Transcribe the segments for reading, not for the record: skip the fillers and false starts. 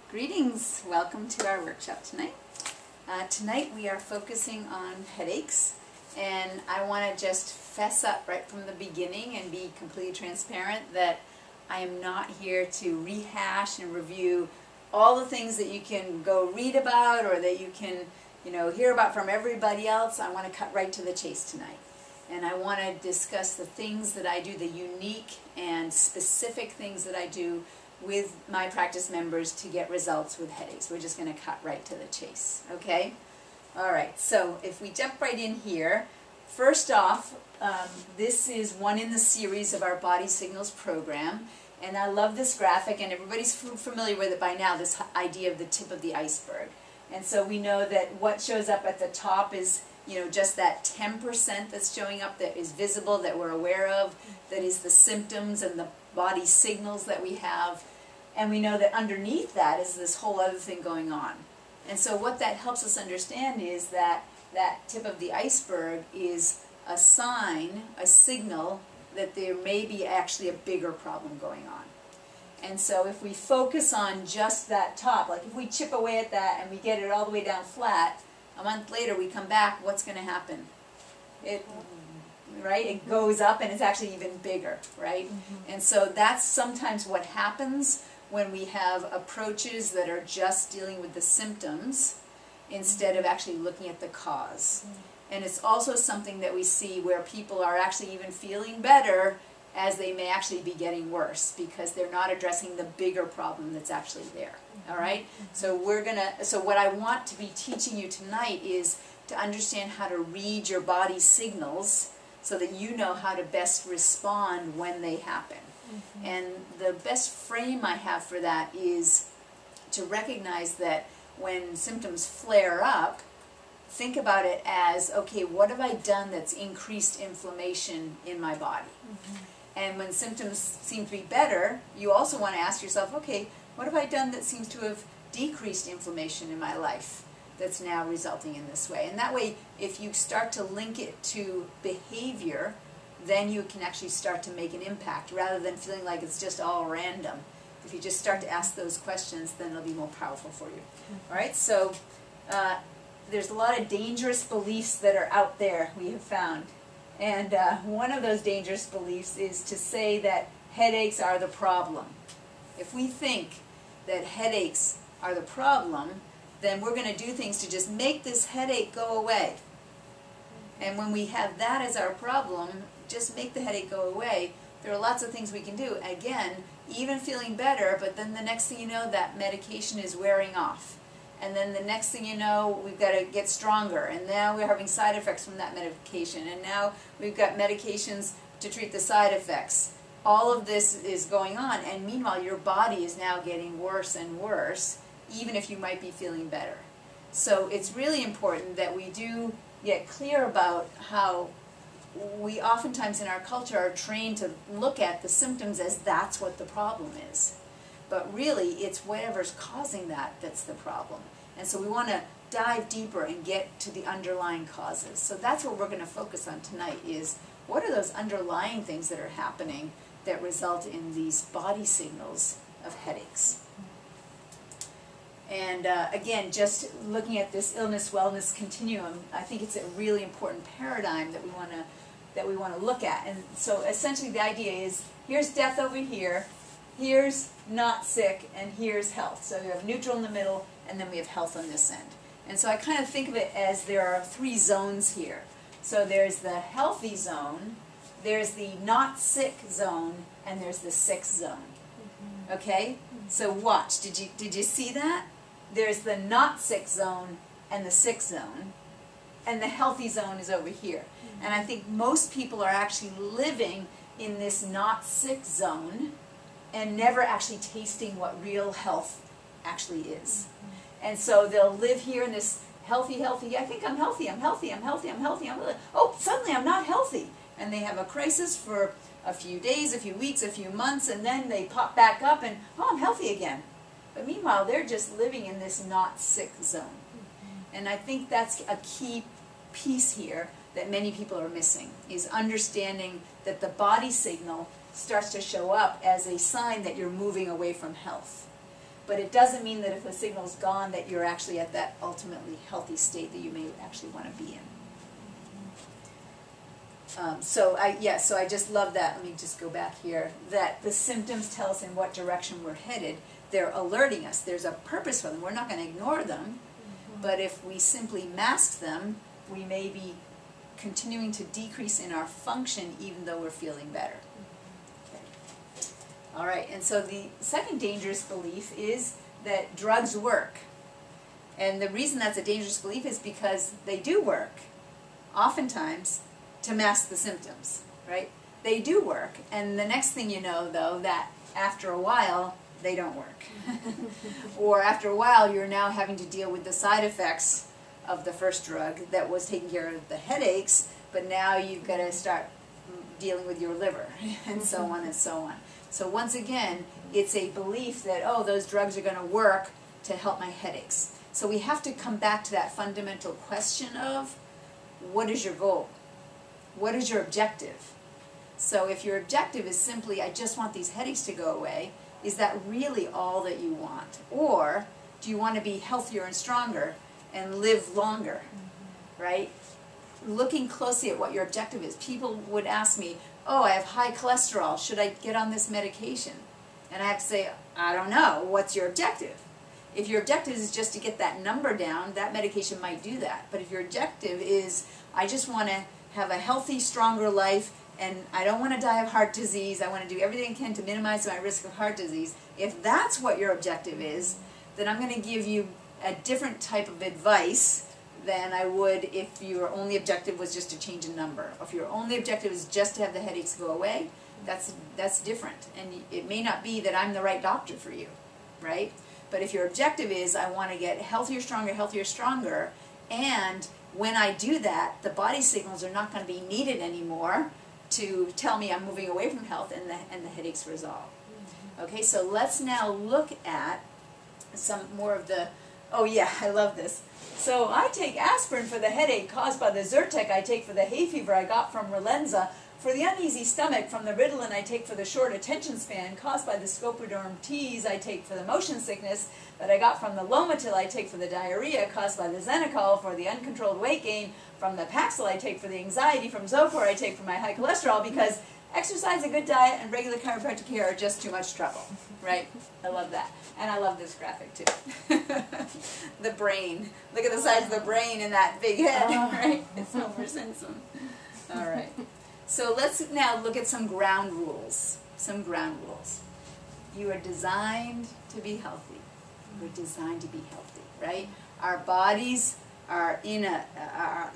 Greetings! Welcome to our workshop tonight. Tonight we are focusing on headaches, and I want to just fess up right from the beginning and be completely transparent that I am not here to rehash and review all the things that you can go read about or that you can, hear about from everybody else. I want to cut right to the chase tonight. And I want to discuss the things that I do, the unique and specific things that I do with my practice members to get results with headaches. We're just going to cut right to the chase, okay? All right, so if we jump right in here, first off, this is one in the series of our Body Signals program, and I love this graphic, and everybody's familiar with it by now, this idea of the tip of the iceberg. And so we know that what shows up at the top is just that 10% that's showing up that is visible, that we're aware of, that is the symptoms and the body signals that we have. And we know that underneath that is this whole other thing going on. And so what that helps us understand is that that tip of the iceberg is a sign, a signal, that there may be actually a bigger problem going on. And so if we focus on just that top, like if we chip away at that and we get it all the way down flat, a month later we come back, what's going to happen? It goes up and it's actually even bigger, right? And so that's sometimes what happens when we have approaches that are just dealing with the symptoms instead of actually looking at the cause. And it's also something that we see where people are actually even feeling better as they may actually be getting worse because they're not addressing the bigger problem that's actually there. All right? So what I want to be teaching you tonight is to understand how to read your body signals so that you know how to best respond when they happen. And the best frame I have for that is to recognize that when symptoms flare up, think about it as, okay, what have I done that's increased inflammation in my body? And when symptoms seem to be better, you also want to ask yourself, okay, what have I done that seems to have decreased inflammation in my life that's now resulting in this way? And that way, if you start to link it to behavior, then you can actually start to make an impact rather than feeling like it's just all random. If you just start to ask those questions, then it'll be more powerful for you. All right, so there's a lot of dangerous beliefs that are out there, we have found. And one of those dangerous beliefs is to say that headaches are the problem. If we think that headaches are the problem, then we're going to do things to just make this headache go away. And when we have that as our problem, just make the headache go away, there are lots of things we can do. Again, even feeling better, but then the next thing you know, that medication is wearing off. And then the next thing you know, we've got to get stronger. And now we're having side effects from that medication. And now we've got medications to treat the side effects. All of this is going on. And meanwhile, your body is now getting worse and worse, even if you might be feeling better. So it's really important that we do get clear about how we oftentimes in our culture are trained to look at the symptoms as that's what the problem is. But really, it's whatever's causing that that's the problem. And so we want to dive deeper and get to the underlying causes. So that's what we're going to focus on tonight is what are those underlying things that are happening that result in these body signals of headaches. And again, just looking at this illness-wellness continuum, I think it's a really important paradigm that we want to look at. And so essentially the idea is, here's death over here, here's not sick, and here's health. So we have neutral in the middle, and then we have health on this end. And so I kind of think of it as there are three zones here. So there's the healthy zone, there's the not sick zone, and there's the sick zone. Okay? So watch. Did you see that? There's the not sick zone and the sick zone, and the healthy zone is over here. And I think most people are actually living in this not sick zone and never actually tasting what real health actually is. And so they'll live here in this healthy, I think I'm healthy, oh, suddenly I'm not healthy. And they have a crisis for a few days, a few weeks, a few months, and then they pop back up and, oh, I'm healthy again. But meanwhile, they're just living in this not sick zone. And I think that's a key piece here that many people are missing, is understanding that the body signal starts to show up as a sign that you're moving away from health. but it doesn't mean that if the signal's gone that you're actually at that ultimately healthy state that you may actually want to be in. So I just love that. Let me just go back here. That the symptoms tell us in what direction we're headed. They're alerting us. There's a purpose for them. We're not going to ignore them. But if we simply mask them, we may be continuing to decrease in our function even though we're feeling better. Okay. All right, and so the second dangerous belief is that drugs work. And the reason that's a dangerous belief is because they do work, oftentimes, to mask the symptoms, right? They do work, and the next thing you know, though, that after a while, they don't work. Or after a while, you're now having to deal with the side effects of the first drug that was taking care of the headaches, but now you've got to start dealing with your liver, and so on and so on. So once again, it's a belief that, oh, those drugs are going to work to help my headaches. So we have to come back to that fundamental question of, what is your goal? What is your objective? So if your objective is simply, I just want these headaches to go away, is that really all that you want? Or do you want to be healthier and stronger and live longer, right? Looking closely at what your objective is. People would ask me, oh, I have high cholesterol, should I get on this medication? And I have to say, I don't know, what's your objective? If your objective is just to get that number down, that medication might do that. But if your objective is, I just want to have a healthy, stronger life, and I don't want to die of heart disease, I want to do everything I can to minimize my risk of heart disease, if that's what your objective is, then I'm going to give you a different type of advice than I would if your only objective was just to change a number. If your only objective is just to have the headaches go away, that's different. And it may not be that I'm the right doctor for you, right? But if your objective is, I want to get healthier, stronger, and when I do that, the body signals are not going to be needed anymore to tell me I'm moving away from health, and the headaches resolve. Okay, so let's now look at some more of the, oh yeah, I love this. So I take aspirin for the headache caused by the Zyrtec I take for the hay fever I got from Relenza. For the uneasy stomach from the Ritalin I take for the short attention span caused by the Scopoderm teas I take for the motion sickness that I got from the Lomatil I take for the diarrhea caused by the Xenacol for the uncontrolled weight gain, from the Paxil I take for the anxiety, from Zocor I take for my high cholesterol, because exercise, a good diet, and regular chiropractic care are just too much trouble, right? I love that. And I love this graphic too. The brain. Look at the size of the brain in that big head, right? It's Homer Simpson. All right. So let's now look at some ground rules. Some ground rules. You are designed to be healthy. We're designed to be healthy, right? Our bodies are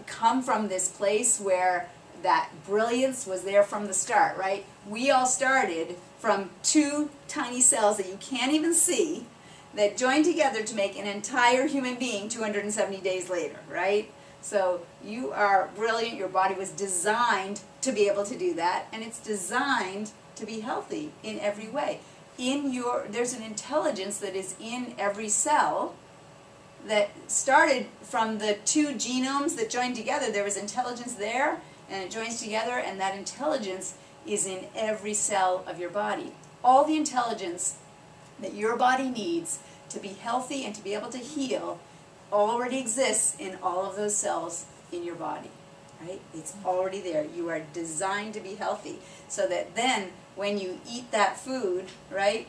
come from this place where that brilliance was there from the start, right? We all started from two tiny cells that you can't even see that joined together to make an entire human being 270 days later, right? So you are brilliant. Your body was designed to be able to do that, and it's designed to be healthy in every way. There's an intelligence that is in every cell that started from the two genomes that joined together. There was intelligence there, and it joins together, and that intelligence is in every cell of your body. All the intelligence that your body needs to be healthy and to be able to heal already exists in all of those cells in your body, right? It's already there. You are designed to be healthy, so that then when you eat that food, right,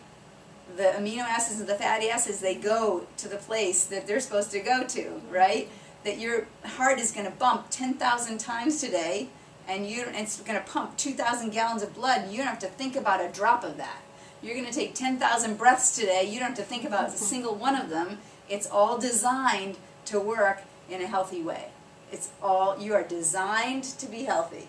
the amino acids and the fatty acids, they go to the place that they're supposed to go to, right? That your heart is going to bump 10,000 times today, and it's going to pump 2,000 gallons of blood, and you don't have to think about a drop of that. You're going to take 10,000 breaths today. You don't have to think about a single one of them. It's all designed to work in a healthy way. You are designed to be healthy.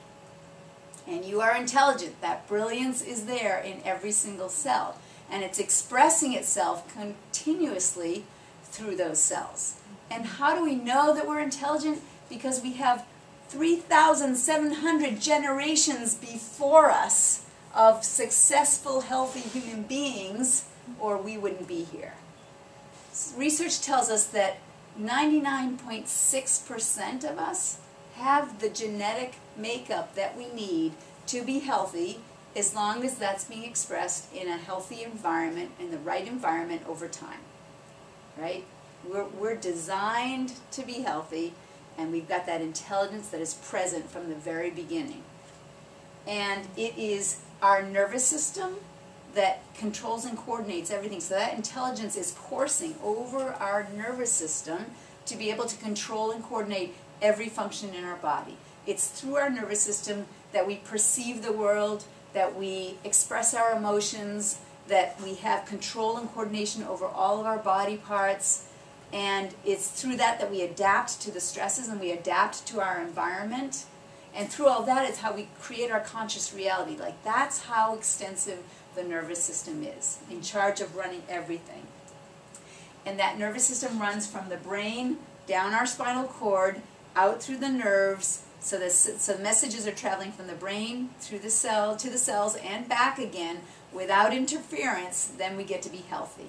And you are intelligent. That brilliance is there in every single cell. And it's expressing itself continuously through those cells. And how do we know that we're intelligent? Because we have 3,700 generations before us of successful, healthy human beings, or we wouldn't be here. Research tells us that 99.6% of us have the genetic makeup that we need to be healthy as long as that's being expressed in a healthy environment, in the right environment over time, right? We're designed to be healthy, and we've got that intelligence that is present from the very beginning. And it is our nervous system that controls and coordinates everything. So that intelligence is coursing over our nervous system to be able to control and coordinate every function in our body. It's through our nervous system that we perceive the world, that we express our emotions, that we have control and coordination over all of our body parts, and it's through that that we adapt to the stresses and we adapt to our environment. And through all that is how we create our conscious reality. Like, that's how extensive the nervous system is, in charge of running everything. And that nervous system runs from the brain down our spinal cord, out through the nerves, so the messages are traveling from the brain through the cell to the cells and back again without interference. Then we get to be healthy.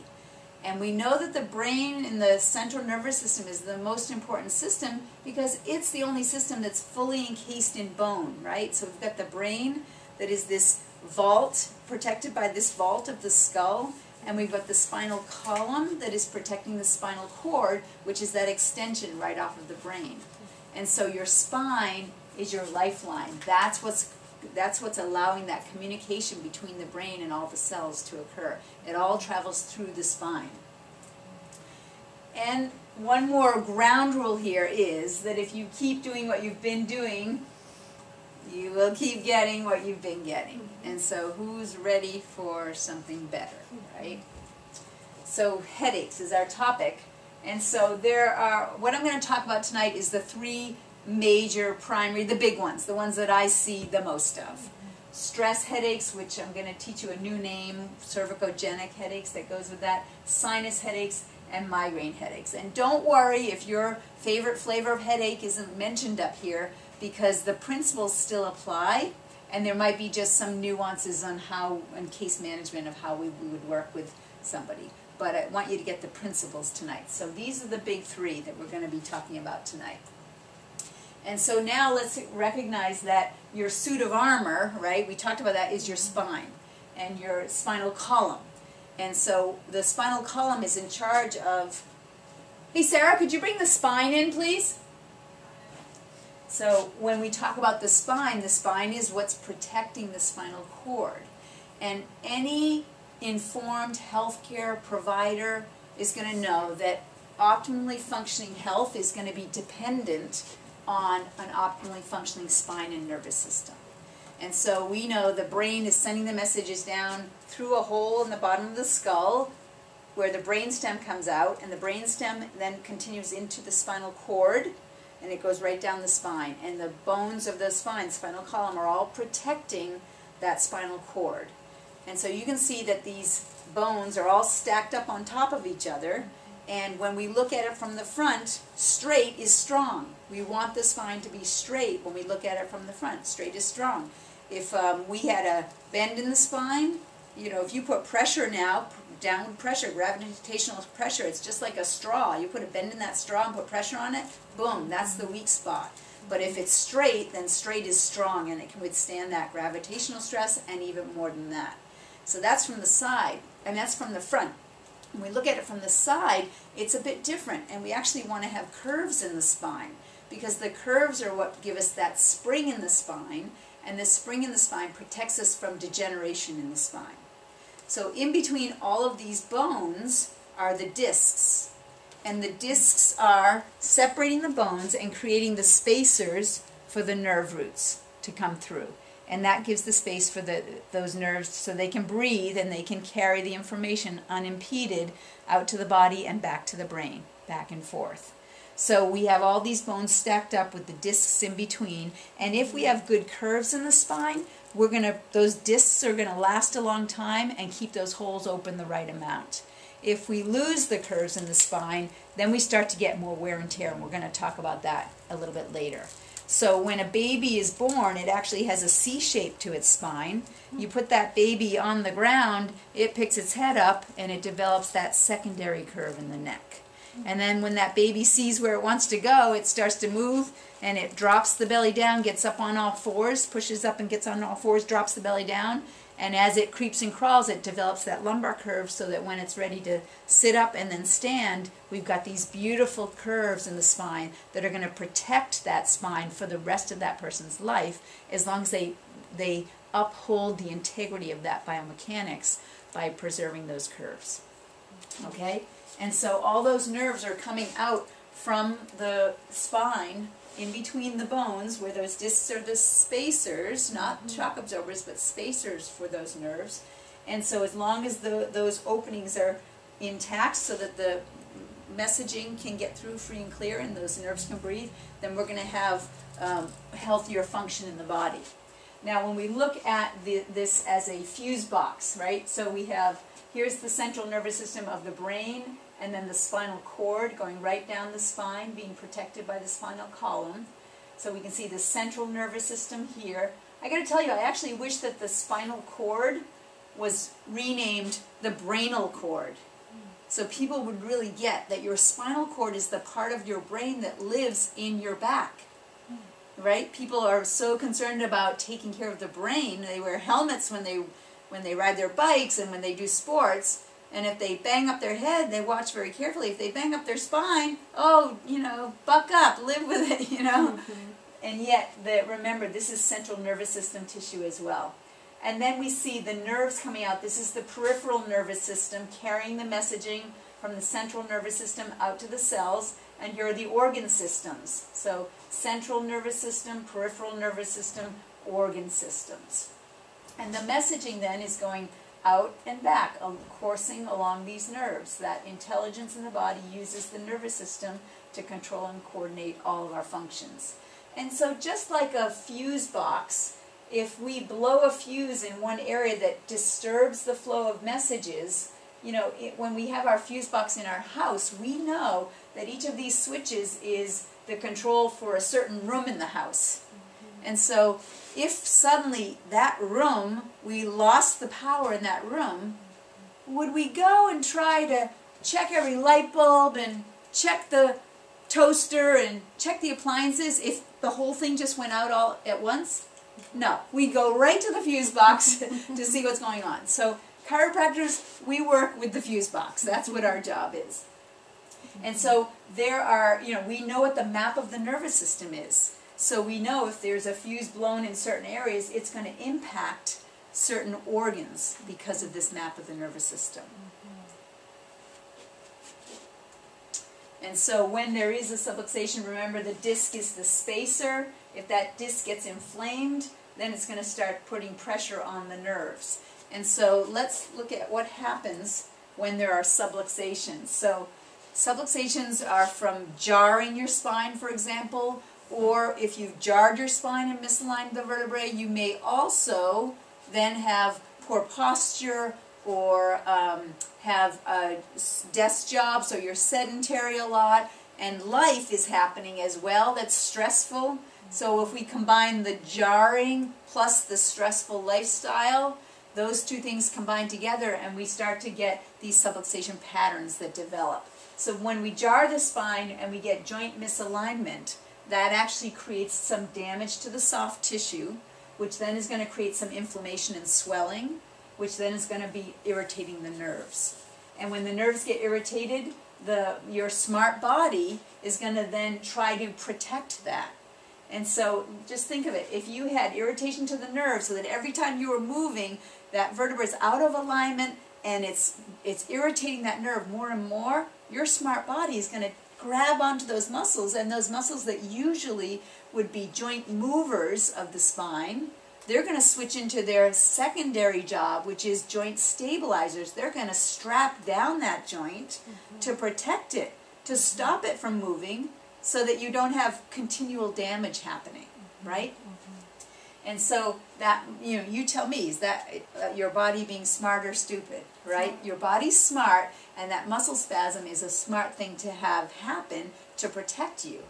And we know that the brain in the central nervous system is the most important system because it's the only system that's fully encased in bone, right? So we've got the brain that is this vault, protected by this vault of the skull, and we've got the spinal column that is protecting the spinal cord, which is that extension right off of the brain. And so your spine is your lifeline. That's what's allowing that communication between the brain and all the cells to occur. It all travels through the spine. And one more ground rule here is that if you keep doing what you've been doing, you will keep getting what you've been getting. And so who's ready for something better, right? So headaches is our topic. And so what I'm going to talk about tonight is the three major primary, the big ones, the ones that I see the most of. Stress headaches, which I'm going to teach you a new name, cervicogenic headaches that goes with that, sinus headaches, and migraine headaches. And don't worry if your favorite flavor of headache isn't mentioned up here, because the principles still apply, and there might be just some nuances on how, in case management, of how we would work with somebody. But I want you to get the principles tonight. So these are the big three that we're going to be talking about tonight. And so now let's recognize that your suit of armor, right, we talked about that, is your spine and your spinal column. And so the spinal column is in charge of... Hey, Sarah, could you bring the spine in, please? So when we talk about the spine is what's protecting the spinal cord. And any informed healthcare provider is going to know that optimally functioning health is going to be dependent on an optimally functioning spine and nervous system. And so we know the brain is sending the messages down through a hole in the bottom of the skull where the brainstem comes out, and the brainstem then continues into the spinal cord, and it goes right down the spine. And the bones of the spine, spinal column, are all protecting that spinal cord. And so you can see that these bones are all stacked up on top of each other, and when we look at it from the front, straight is strong. We want the spine to be straight when we look at it from the front. Straight is strong. If we had a bend in the spine, you know, if you put pressure now, downward pressure, gravitational pressure, it's just like a straw. You put a bend in that straw and put pressure on it, boom, that's the weak spot. But if it's straight, then straight is strong, and it can withstand that gravitational stress and even more than that. So that's from the side, and that's from the front. When we look at it from the side, it's a bit different, and we actually want to have curves in the spine, because the curves are what give us that spring in the spine, and the spring in the spine protects us from degeneration in the spine. So in between all of these bones are the discs, and the discs are separating the bones and creating the spacers for the nerve roots to come through. And that gives the space for those nerves so they can breathe and they can carry the information unimpeded out to the body and back to the brain, back and forth. So we have all these bones stacked up with the discs in between, and if we have good curves in the spine, those discs are going to last a long time and keep those holes open the right amount. If we lose the curves in the spine, then we start to get more wear and tear, and we're going to talk about that a little bit later. So when a baby is born, it actually has a C shape to its spine. You put that baby on the ground, it picks its head up, and it develops that secondary curve in the neck. And then when that baby sees where it wants to go, it starts to move, and it drops the belly down, gets up on all fours, pushes up and gets on all fours, drops the belly down. And as it creeps and crawls, it develops that lumbar curve so that when it's ready to sit up and then stand, we've got these beautiful curves in the spine that are going to protect that spine for the rest of that person's life, as long as they uphold the integrity of that biomechanics by preserving those curves. Okay? And so all those nerves are coming out from the spine in between the bones, where those discs are the spacers, not shock absorbers, but spacers for those nerves. And so as long as those openings are intact so that the messaging can get through free and clear and those nerves can breathe, then we're going to have healthier function in the body. Now when we look at this as a fuse box, right, so we have, here's the central nervous system of the brain, and then the spinal cord going right down the spine, being protected by the spinal column. So we can see the central nervous system here. I got to tell you, I actually wish that the spinal cord was renamed the brainal cord. So people would really get that your spinal cord is the part of your brain that lives in your back. Right? People are so concerned about taking care of the brain. They wear helmets when they ride their bikes and when they do sports. And if they bang up their head, they watch very carefully. If they bang up their spine, oh, you know, buck up, live with it, you know. And yet, remember, this is central nervous system tissue as well. And then we see the nerves coming out. This is the peripheral nervous system carrying the messaging from the central nervous system out to the cells. And here are the organ systems. So central nervous system, peripheral nervous system, organ systems. And the messaging then is going out and back, coursing along these nerves. That intelligence in the body uses the nervous system to control and coordinate all of our functions. And so just like a fuse box, if we blow a fuse in one area that disturbs the flow of messages, you know, when we have our fuse box in our house, we know that each of these switches is the control for a certain room in the house. And so if suddenly that room, we lost the power in that room, would we go and try to check every light bulb and check the toaster and check the appliances if the whole thing just went out all at once? No. We go right to the fuse box to see what's going on. So chiropractors, we work with the fuse box. That's what our job is. And so there are, you know, we know what the map of the nervous system is. So we know if there's a fuse blown in certain areas, it's going to impact certain organs because of this map of the nervous system. And so when there is a subluxation, remember the disc is the spacer. If that disc gets inflamed, then it's going to start putting pressure on the nerves. And so let's look at what happens when there are subluxations. So subluxations are from jarring your spine, for example, or if you've jarred your spine and misaligned the vertebrae, you may also then have poor posture or have a desk job, so you're sedentary a lot, and life is happening as well that's stressful. So if we combine the jarring plus the stressful lifestyle, those two things combine together and we start to get these subluxation patterns that develop. So when we jar the spine and we get joint misalignment, that actually creates some damage to the soft tissue, which then is going to create some inflammation and swelling, which then is going to be irritating the nerves. And when the nerves get irritated, your smart body is going to then try to protect that. And so just think of it, if you had irritation to the nerve so that every time you were moving, that vertebra is out of alignment and it's irritating that nerve more and more, your smart body is going to grab onto those muscles, and those muscles that usually would be joint movers of the spine, they're going to switch into their secondary job, which is joint stabilizers. They're going to strap down that joint to protect it, to stop it from moving, so that you don't have continual damage happening, right? And so that, you know, you tell me, is that your body being smart or stupid, right? Your body's smart, and that muscle spasm is a smart thing to have happen to protect you.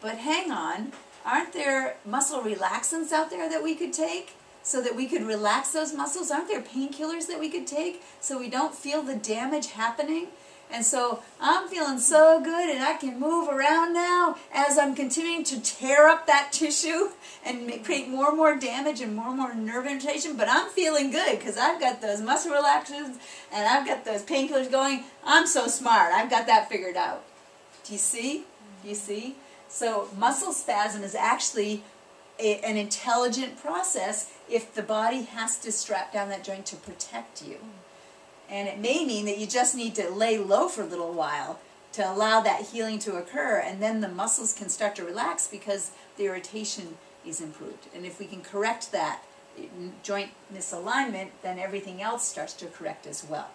But hang on, aren't there muscle relaxants out there that we could take so that we could relax those muscles? Aren't there painkillers that we could take so we don't feel the damage happening? And so I'm feeling so good, and I can move around now as I'm continuing to tear up that tissue and create more and more damage and more nerve irritation. But I'm feeling good because I've got those muscle relaxers and I've got those painkillers going. I'm so smart. I've got that figured out. Do you see? Do you see? So muscle spasm is actually an intelligent process if the body has to strap down that joint to protect you. And it may mean that you just need to lay low for a little while to allow that healing to occur, and then the muscles can start to relax because the irritation is improved. And if we can correct that joint misalignment, then everything else starts to correct as well.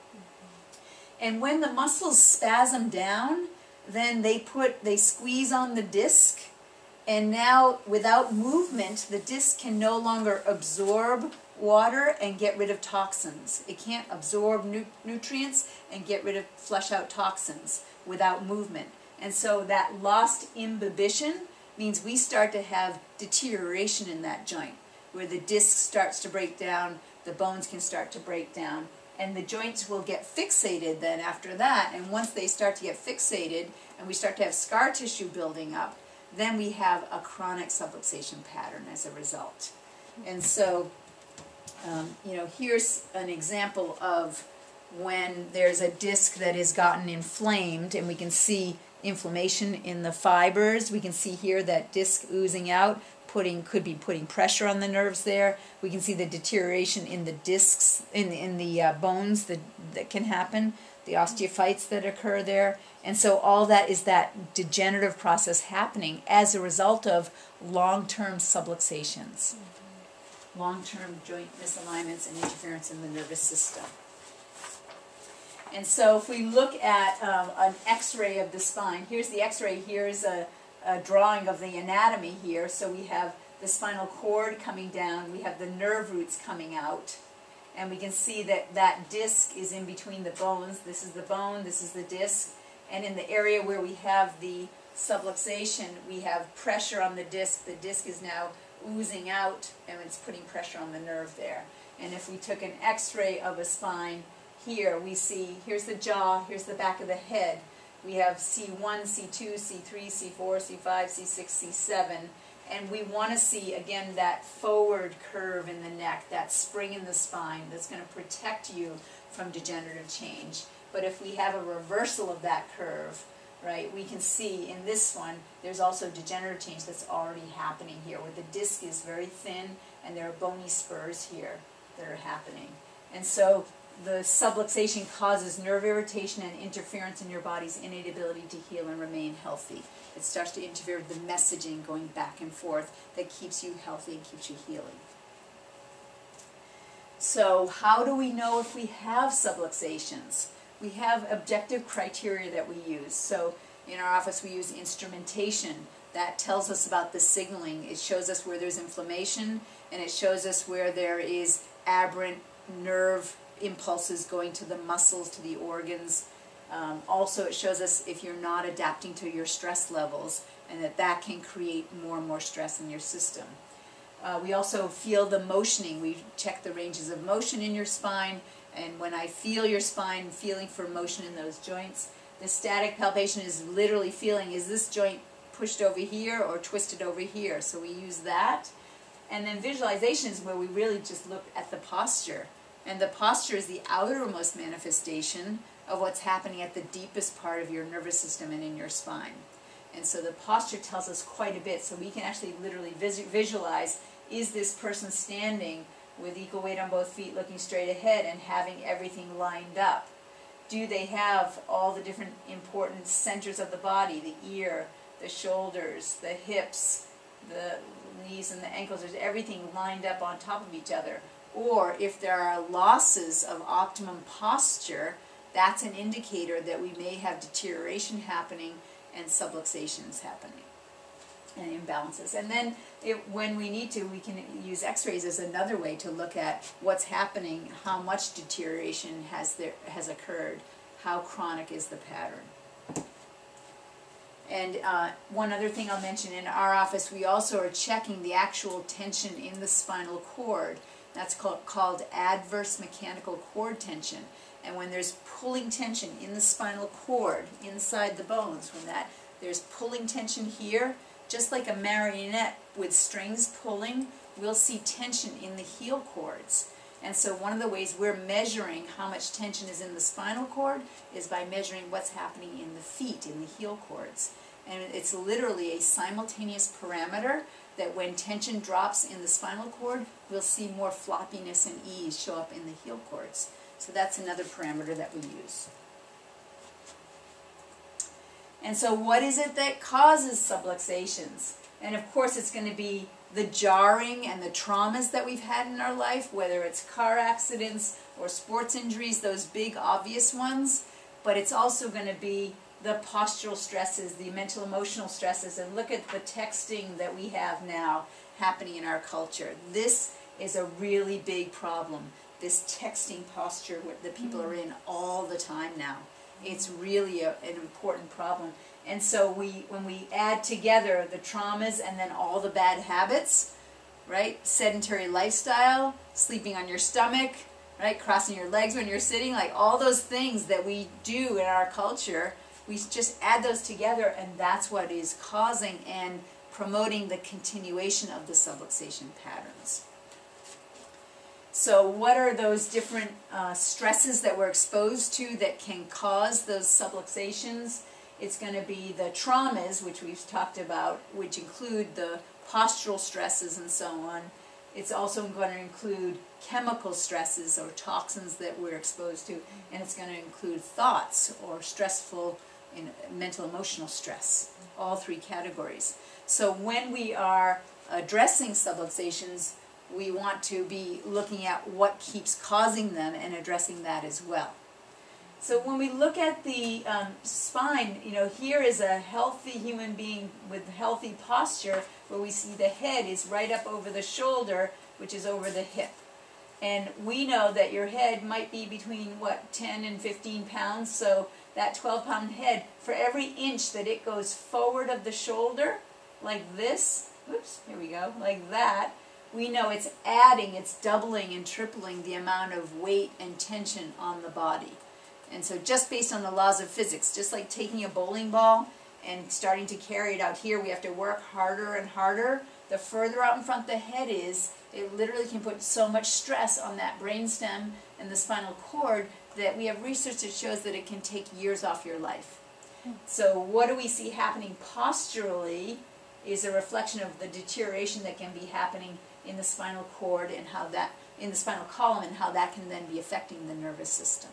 And when the muscles spasm down, then they squeeze on the disc, and now without movement, the disc can no longer absorb water and get rid of toxins. It can't absorb nutrients and flush out toxins without movement. And so that lost imbibition means we start to have deterioration in that joint, where the disc starts to break down, the bones can start to break down, and the joints will get fixated then after that. And once they start to get fixated and we start to have scar tissue building up, then we have a chronic subluxation pattern as a result. And so here's an example of when there's a disc that has gotten inflamed, and we can see inflammation in the fibers. We can see here that disc oozing out, could be putting pressure on the nerves there. We can see the deterioration in the discs, in the bones that can happen, the osteophytes that occur there. And so all that is that degenerative process happening as a result of long-term subluxations. Long-term joint misalignments and interference in the nervous system. And so if we look at an x-ray of the spine, here's the x-ray, here's a drawing of the anatomy here. So we have the spinal cord coming down, we have the nerve roots coming out, and we can see that that disc is in between the bones. This is the bone, this is the disc, and in the area where we have the subluxation, we have pressure on the disc. The disc is now oozing out, and it's putting pressure on the nerve there. And if we took an x-ray of a spine here, we see, here's the jaw, here's the back of the head. We have C1, C2, C3, C4, C5, C6, C7, and we want to see, again, that forward curve in the neck, that spring in the spine that's going to protect you from degenerative change. But if we have a reversal of that curve, right, we can see in this one, there's also degenerative change that's already happening here, where the disc is very thin and there are bony spurs here that are happening. And so the subluxation causes nerve irritation and interference in your body's innate ability to heal and remain healthy. It starts to interfere with the messaging going back and forth that keeps you healthy and keeps you healing. So how do we know if we have subluxations? We have objective criteria that we use. So in our office we use instrumentation. That tells us about the signaling. It shows us where there's inflammation, and it shows us where there is aberrant nerve impulses going to the muscles, to the organs. Also it shows us if you're not adapting to your stress levels, and that can create more and more stress in your system. We also feel the motioning. We check the ranges of motion in your spine, and when I feel your spine, feeling for motion in those joints, the static palpation is literally feeling, is this joint pushed over here or twisted over here? So we use that. And then visualization is where we really just look at the posture. And the posture is the outermost manifestation of what's happening at the deepest part of your nervous system and in your spine. And so the posture tells us quite a bit. So we can actually literally visualize, is this person standing with equal weight on both feet, looking straight ahead and having everything lined up? Do they have all the different important centers of the body, the ear, the shoulders, the hips, the knees and the ankles? There's everything lined up on top of each other. Or if there are losses of optimum posture, that's an indicator that we may have deterioration happening and subluxations happening and imbalances. And then when we need to, we can use x-rays as another way to look at what's happening, how much deterioration has occurred, how chronic is the pattern. And one other thing I'll mention, in our office we also are checking the actual tension in the spinal cord. That's called adverse mechanical cord tension. And when there's pulling tension in the spinal cord, inside the bones, there's pulling tension here, just like a marionette with strings pulling, we'll see tension in the heel cords. And so one of the ways we're measuring how much tension is in the spinal cord is by measuring what's happening in the feet, in the heel cords. And it's literally a simultaneous parameter that when tension drops in the spinal cord, we'll see more floppiness and ease show up in the heel cords. So that's another parameter that we use. And so what is it that causes subluxations? And of course it's going to be the jarring and the traumas that we've had in our life, whether it's car accidents or sports injuries, those big obvious ones. But it's also going to be the postural stresses, the mental emotional stresses. And look at the texting that we have now happening in our culture. This is a really big problem, this texting posture that people are in all the time now. It's really an important problem. And so when we add together the traumas and then all the bad habits, right? Sedentary lifestyle, sleeping on your stomach, right? Crossing your legs when you're sitting, like all those things that we do in our culture, we just add those together, and that's what is causing and promoting the continuation of the subluxation patterns. So what are those different stresses that we're exposed to that can cause those subluxations? It's going to be the traumas, which we've talked about, which include the postural stresses and so on. It's also going to include chemical stresses or toxins that we're exposed to, and it's going to include thoughts or stressful mental emotional stress, all three categories. So when we are addressing subluxations, we want to be looking at what keeps causing them and addressing that as well. So when we look at the spine, here is a healthy human being with healthy posture, where we see the head is right up over the shoulder, which is over the hip. And we know that your head might be between, 10 and 15 pounds, so that 12-pound head, for every inch that it goes forward of the shoulder, like this, like that, we know it's adding, it's doubling and tripling the amount of weight and tension on the body. And so just based on the laws of physics, just like taking a bowling ball and starting to carry it out here, we have to work harder and harder. The further out in front the head is, it literally can put so much stress on that brainstem and the spinal cord that we have research that shows that it can take years off your life. So what do we see happening posturally is a reflection of the deterioration that can be happening in the spinal cord and how that, in the spinal column, and how that can then be affecting the nervous system.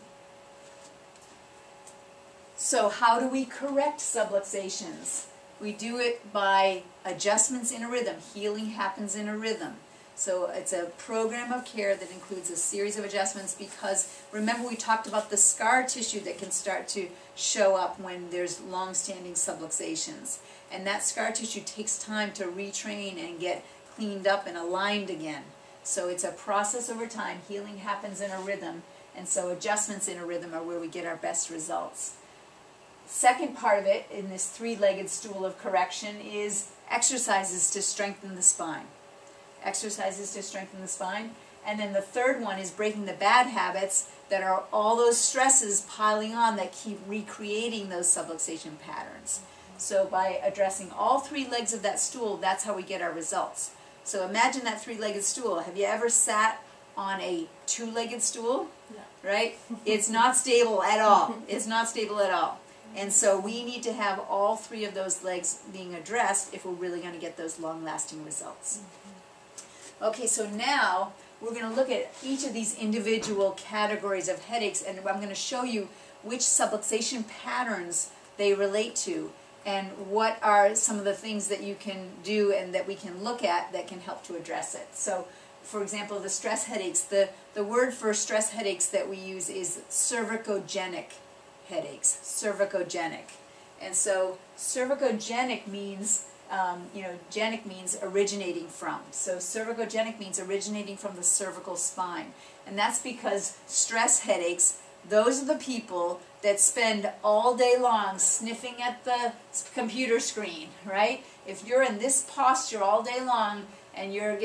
So how do we correct subluxations? We do it by adjustments in a rhythm. Healing happens in a rhythm. So it's a program of care that includes a series of adjustments, because remember we talked about the scar tissue that can start to show up when there's long-standing subluxations. And that scar tissue takes time to retrain and get cleaned up and aligned again. So it's a process over time. Healing happens in a rhythm, and so adjustments in a rhythm are where we get our best results. Second part of it in this three-legged stool of correction is exercises to strengthen the spine. Exercises to strengthen the spine. And then the third one is breaking the bad habits that are all those stresses piling on that keep recreating those subluxation patterns. So by addressing all three legs of that stool, that's how we get our results. So imagine that three-legged stool. Have you ever sat on a two-legged stool? Yeah. Right? It's not stable at all. It's not stable at all. And so we need to have all three of those legs being addressed if we're really going to get those long-lasting results. Okay, so now we're going to look at each of these individual categories of headaches, and I'm going to show you which subluxation patterns they relate to and what are some of the things that you can do and that we can look at that can help to address it. So, for example, the stress headaches, the word for stress headaches that we use is cervicogenic headaches, cervicogenic. And so cervicogenic means, genic means originating from. So cervicogenic means originating from the cervical spine. And that's because stress headaches, those are the people that spend all day long sniffing at the computer screen, right? If you're in this posture all day long and you're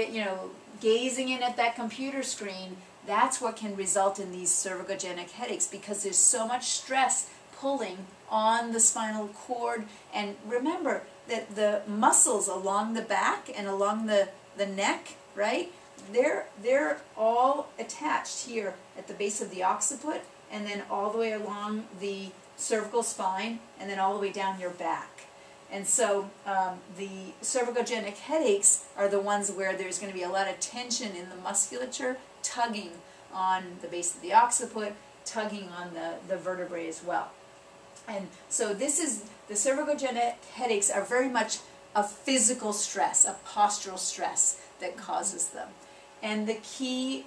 gazing in at that computer screen, that's what can result in these cervicogenic headaches, because there's so much stress pulling on the spinal cord. And remember that the muscles along the back and along the neck, right, they're all attached here at the base of the occiput, and then all the way along the cervical spine, and then all the way down your back. And so the cervicogenic headaches are the ones where there's going to be a lot of tension in the musculature, tugging on the base of the occiput, tugging on the vertebrae as well. And so the cervicogenic headaches are very much a physical stress, a postural stress that causes them. And the key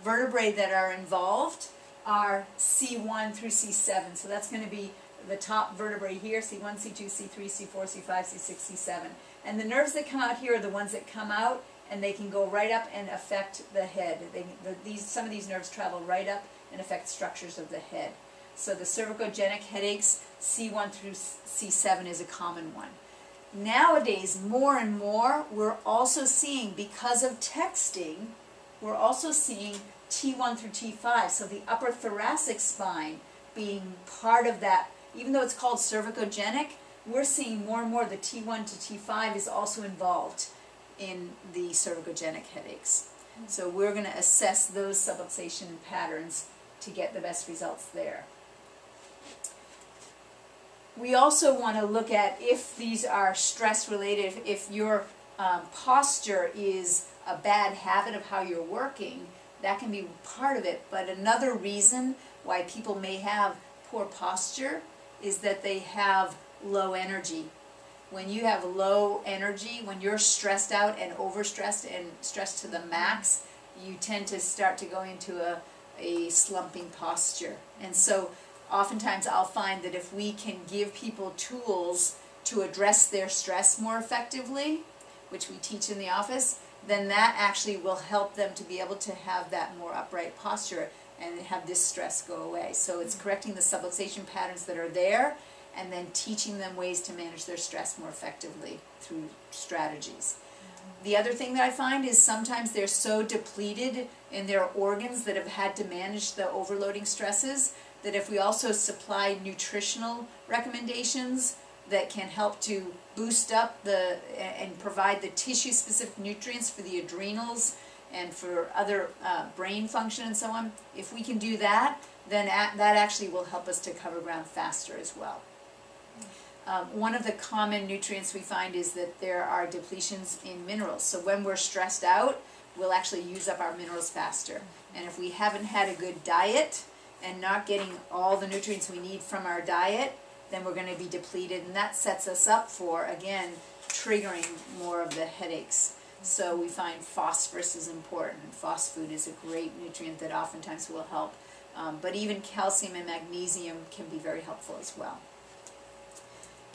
vertebrae that are involved are C1 through C7. So that's going to be the top vertebrae here, C1, C2, C3, C4, C5, C6, C7. And the nerves that come out here are the ones that come out, and they can go right up and affect the head. Some of these nerves travel right up and affect structures of the head. So the cervicogenic headaches, C1 through C7 is a common one. Nowadays, more and more, we're also seeing, because of texting, we're also seeing T1 through T5, so the upper thoracic spine being part of that. Even though it's called cervicogenic, we're seeing more and more the T1 to T5 is also involved in the cervicogenic headaches. So we're going to assess those subluxation patterns to get the best results there. We also want to look at if these are stress-related, if your posture is a bad habit of how you're working, that can be part of it. But another reason why people may have poor posture is that they have low energy. When you have low energy, when you're stressed out and overstressed and stressed to the max, you tend to start to go into a slumping posture. And so oftentimes I'll find that if we can give people tools to address their stress more effectively, which we teach in the office, then that actually will help them to be able to have that more upright posture and have this stress go away. So it's correcting the subluxation patterns that are there, and then teaching them ways to manage their stress more effectively through strategies. The other thing that I find is sometimes they're so depleted in their organs that have had to manage the overloading stresses, that if we also supply nutritional recommendations that can help to boost up and provide the tissue-specific nutrients for the adrenals and for other brain function and so on, if we can do that, then that actually will help us to cover ground faster as well. One of the common nutrients we find is that there are depletions in minerals. So when we're stressed out, we'll actually use up our minerals faster. And if we haven't had a good diet and not getting all the nutrients we need from our diet, then we're going to be depleted, and that sets us up for, again, triggering more of the headaches. So we find phosphorus is important. Phos food is a great nutrient that oftentimes will help. But even calcium and magnesium can be very helpful as well.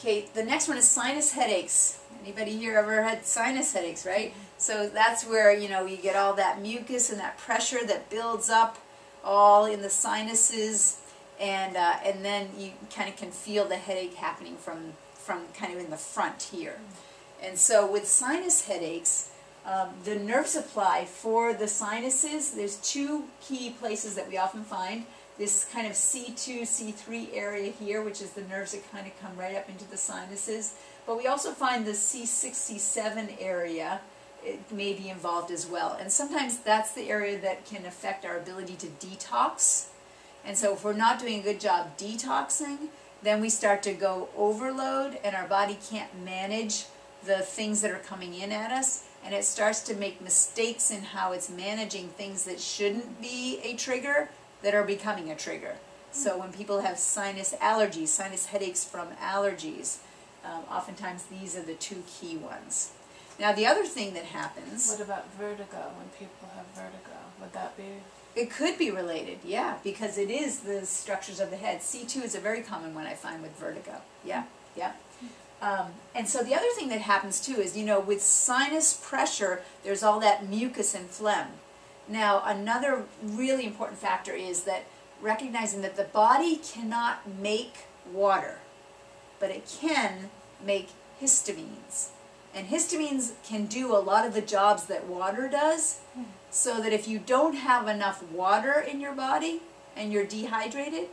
Okay, the next one is sinus headaches. Anybody here ever had sinus headaches, right? So that's where, you know, you get all that mucus and that pressure that builds up all in the sinuses, and then you kind of can feel the headache happening from kind of in the front here. And so with sinus headaches, the nerve supply for the sinuses, there's two key places that we often find. This kind of C2, C3 area here, which is the nerves that kind of come right up into the sinuses. But we also find the C6, C7 area, it may be involved as well. And sometimes that's the area that can affect our ability to detox. And so if we're not doing a good job detoxing, then we start to go overload, and our body can't manage the things that are coming in at us. And it starts to make mistakes in how it's managing things that shouldn't be a trigger, that are becoming a trigger. So when people have sinus allergies, sinus headaches from allergies, oftentimes these are the two key ones. Now the other thing that happens... What about vertigo, when people have vertigo? Would that be... It could be related, yeah, because it is the structures of the head. C2 is a very common one I find with vertigo. Yeah, yeah. And so the other thing that happens too is, you know, with sinus pressure, there's all that mucus and phlegm. Now, another really important factor is that recognizing that the body cannot make water, but it can make histamines. And histamines can do a lot of the jobs that water does, so that if you don't have enough water in your body and you're dehydrated,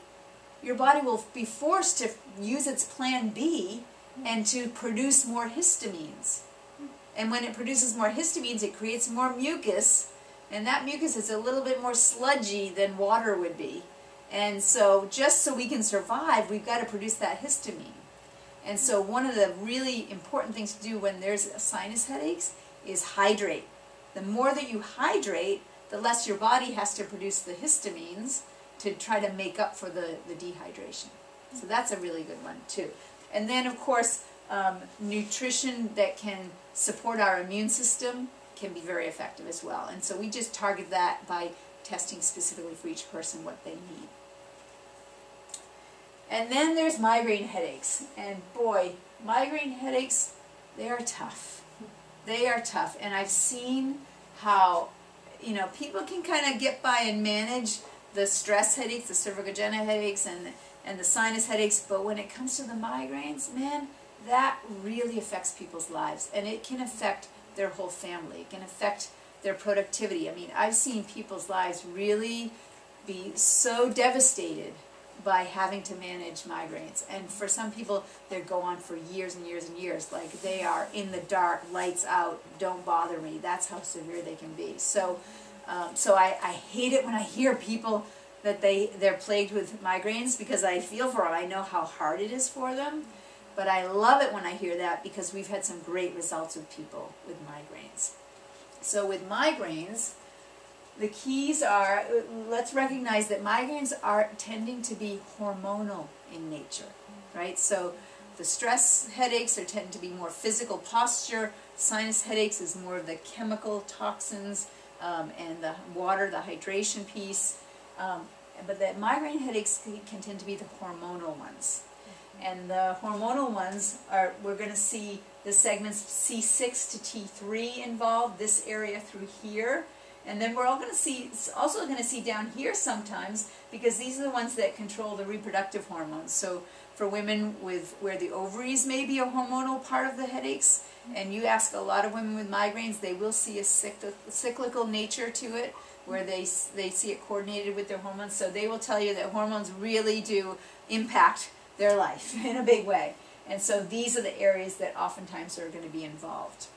your body will be forced to use its plan B and to produce more histamines. And when it produces more histamines, it creates more mucus, and that mucus is a little bit more sludgy than water would be. And so just so we can survive, we've got to produce that histamine. And so one of the really important things to do when there's sinus headaches is hydrate. The more that you hydrate, the less your body has to produce the histamines to try to make up for the dehydration. So that's a really good one too. And then of course, nutrition that can support our immune system can be very effective as well. And so we just target that by testing specifically for each person what they need. And then there's migraine headaches. And boy, migraine headaches, they are tough. They are tough. And I've seen how, people can kind of get by and manage the stress headaches, the cervicogenic headaches, and the sinus headaches. But when it comes to the migraines, man, that really affects people's lives. And it can affect their whole family. It can affect their productivity. I mean, I've seen people's lives really be so devastated by having to manage migraines. And for some people, they go on for years and years and years. Like they are in the dark, lights out, don't bother me. That's how severe they can be. So I hate it when I hear people that they're plagued with migraines, because I feel for them. I know how hard it is for them. But I love it when I hear that, because we've had some great results with people with migraines. So with migraines, the keys are, let's recognize that migraines are tending to be hormonal in nature, right? So the stress headaches are tending to be more physical posture. Sinus headaches is more of the chemical toxins and the water, the hydration piece. But the migraine headaches can tend to be the hormonal ones. And the hormonal ones are, we're going to see the segments C6 to T3 involved, this area through here. And then we're also going to see down here sometimes, because these are the ones that control the reproductive hormones. So for women where the ovaries may be a hormonal part of the headaches, and you ask a lot of women with migraines, they will see a cyclical nature to it, where they see it coordinated with their hormones. So they will tell you that hormones really do impact their life in a big way. And so these are the areas that oftentimes are going to be involved.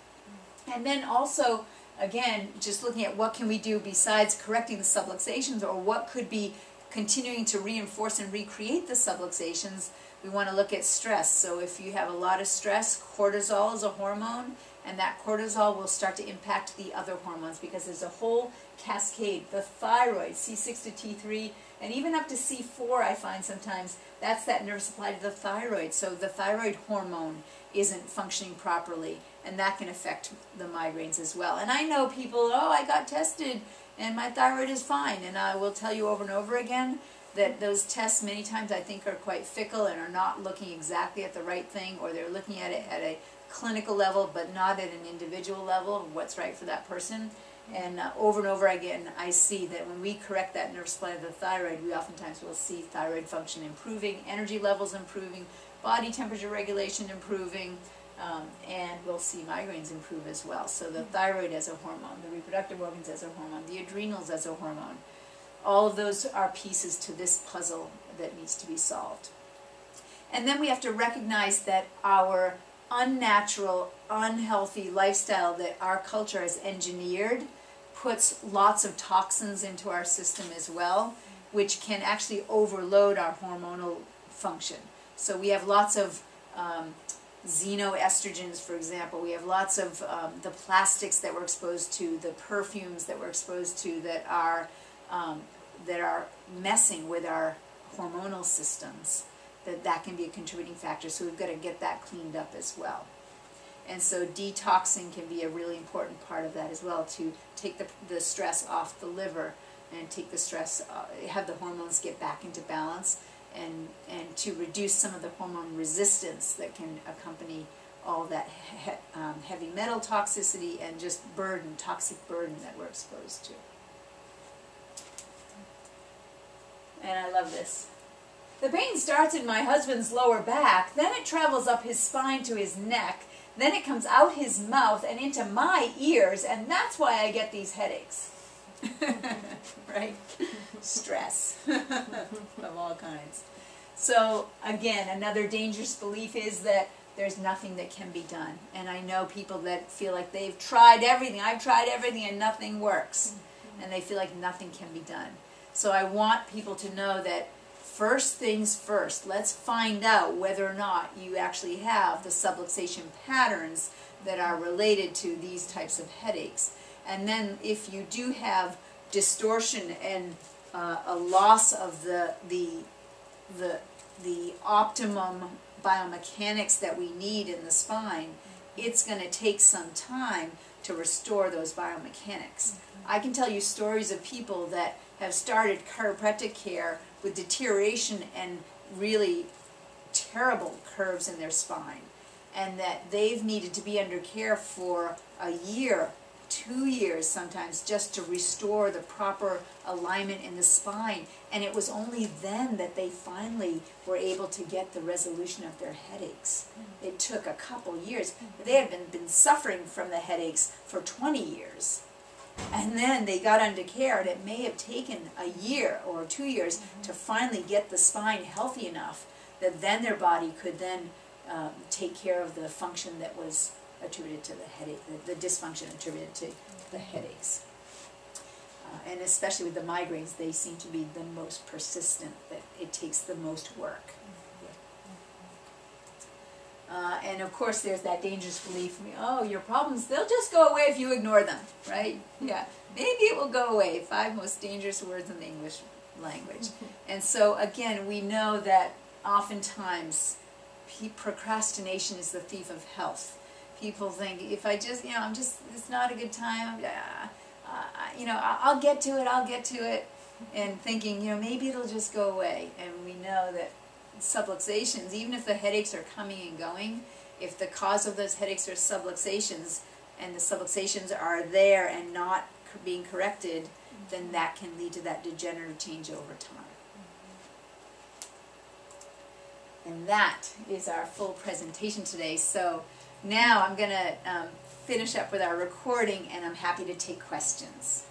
And then also, again, just looking at what can we do besides correcting the subluxations, or what could be continuing to reinforce and recreate the subluxations, we want to look at stress. So if you have a lot of stress, cortisol is a hormone, and that cortisol will start to impact the other hormones, because there's a whole cascade. The thyroid, C6 to T3, and even up to C4, I find sometimes, that's that nerve supply to the thyroid. So the thyroid hormone isn't functioning properly, and that can affect the migraines as well. And I know people, oh, I got tested and my thyroid is fine. And I will tell you over and over again that those tests many times I think are quite fickle and are not looking exactly at the right thing, or they're looking at it at a clinical level but not at an individual level of what's right for that person. And over and over again, I see that when we correct that nerve supply of the thyroid, we oftentimes will see thyroid function improving, energy levels improving, body temperature regulation improving, and we'll see migraines improve as well. So the thyroid as a hormone, the reproductive organs as a hormone, the adrenals as a hormone, all of those are pieces to this puzzle that needs to be solved. And then we have to recognize that our unnatural, unhealthy lifestyle that our culture has engineered puts lots of toxins into our system as well, which can actually overload our hormonal function. So we have lots of xenoestrogens, for example. We have lots of the plastics that we're exposed to, the perfumes that we're exposed to that are messing with our hormonal systems. That can be a contributing factor, so we've got to get that cleaned up as well. And so detoxing can be a really important part of that as well, to take the stress off the liver and take the stress, have the hormones get back into balance, and to reduce some of the hormone resistance that can accompany all that heavy metal toxicity and just burden, toxic burden that we're exposed to. And I love this. The pain starts in my husband's lower back, then it travels up his spine to his neck, then it comes out his mouth and into my ears, and that's why I get these headaches. Right? Stress of all kinds. So again, another dangerous belief is that there's nothing that can be done. And I know people that feel like they've tried everything. I've tried everything and nothing works. And they feel like nothing can be done. So I want people to know that first things first. Let's find out whether or not you actually have the subluxation patterns that are related to these types of headaches. And then if you do have distortion and a loss of the optimum biomechanics that we need in the spine, it's going to take some time to restore those biomechanics. I can tell you stories of people that have started chiropractic care with deterioration and really terrible curves in their spine, and that they've needed to be under care for a year, 2 years sometimes, just to restore the proper alignment in the spine. And it was only then that they finally were able to get the resolution of their headaches. It took a couple years. They had been suffering from the headaches for 20 years. And then they got under care, and it may have taken a year or 2 years to finally get the spine healthy enough that then their body could then take care of the function that was attributed to the headache, the dysfunction attributed to the headaches. And especially with the migraines, they seem to be the most persistent, that it takes the most work. And of course there's that dangerous belief, oh, your problems, they'll just go away if you ignore them, right? Yeah, maybe it will go away. 5 most dangerous words in the English language. And so again, we know that oftentimes procrastination is the thief of health. People think, if I just, it's not a good time, I'll get to it, and thinking, maybe it'll just go away. And we know that subluxations, even if the headaches are coming and going, if the cause of those headaches are subluxations, and the subluxations are there and not being corrected, then that can lead to that degenerative change over time. And that is our full presentation today. So now I'm going to finish up with our recording, and I'm happy to take questions.